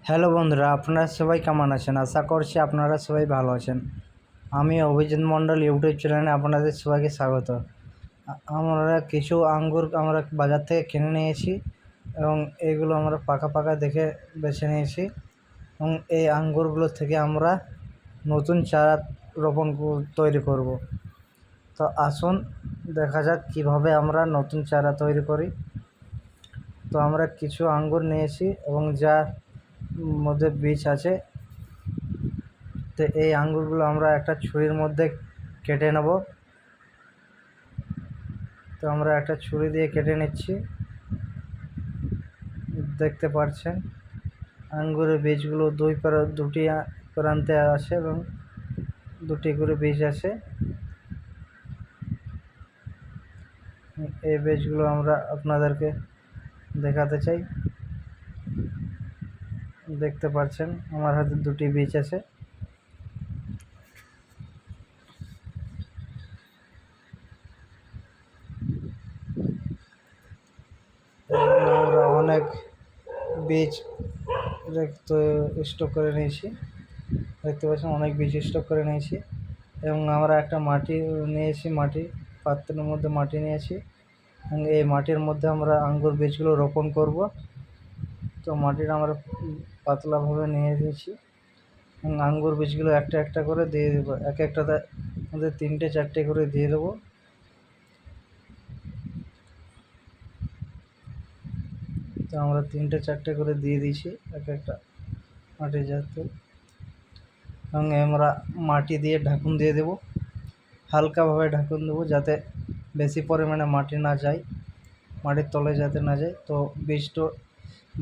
Hello বন্ধুরা, আপনারা সবাই কেমন আছেন? আশা করছি আপনারা সবাই ভালো আছেন। আমি অভিজিৎ মণ্ডল ইউটিউব চ্যানেলে আপনাদের সবাইকে স্বাগত। আমরা কিছু আঙ্গুর বাজার থেকে কিনে নিয়েছি এবং এইগুলো আমরা পাকা পাকা দেখে বেছে নিয়েছি এবং এই আঙ্গুরগুলো থেকে আমরা নতুন চারা তৈরি করব। তো আসুন দেখা যাক কীভাবে আমরা নতুন চারা তৈরি করি। তো আমরা কিছু আঙ্গুর নিয়েছি এবং যার মধ্যে বীজ আছে, তো এই আঙ্গুরগুলো আমরা একটা ছুরির মধ্যে কেটে নেব। তো আমরা একটা ছুরি দিয়ে কেটে নিচ্ছি। দেখতে পাচ্ছেন আঙ্গুরের বীজগুলো দুটি প্রান্তে আছে এবং দুটি করে বীজ আছে। এই বীজগুলো আমরা আপনাদেরকে দেখাতে চাই। দেখতে পাচ্ছেন আমার হাতে দুটি বীজ আছে। আমরা অনেক বীজ স্টক করে নিয়েছি। দেখতে পাচ্ছেন অনেক বীজ স্টক করে নিয়েছি এবং আমরা একটা মাটি নিয়েছি, পাত্রের মধ্যে মাটি নিয়েছি এবং এই মাটির মধ্যে আমরা আঙ্গুর বীজগুলো রোপণ করব। তো মাটিটা আমরা পাতলাভাবে নিয়ে দিয়েছি এবং আঙ্গুর বীজগুলো একটা একটা করে দিয়ে দেবো। এক একটাতে আমাদের 3-4টে করে দিয়ে দেবো। তো আমরা 3-4টে করে দিয়ে দিয়েছি এক একটা মাটির জাতে এবং আমরা মাটি দিয়ে ঢাকুন দিয়ে দেবো। হালকাভাবে ঢাকুন দেবো যাতে বেশি পরিমাণে মাটি না যায়, মাটির তলে যাতে না যায়। তো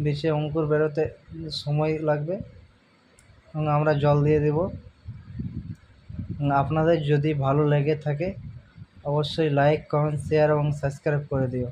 বীজে অঙ্কুর বেরোতে সময় লাগবে এবং আমরা জল দিয়ে দেব। আপনাদের যদি ভালো লেগে থাকে অবশ্যই লাইক, কমেন্ট, শেয়ার এবং সাবস্ক্রাইব করে দিও।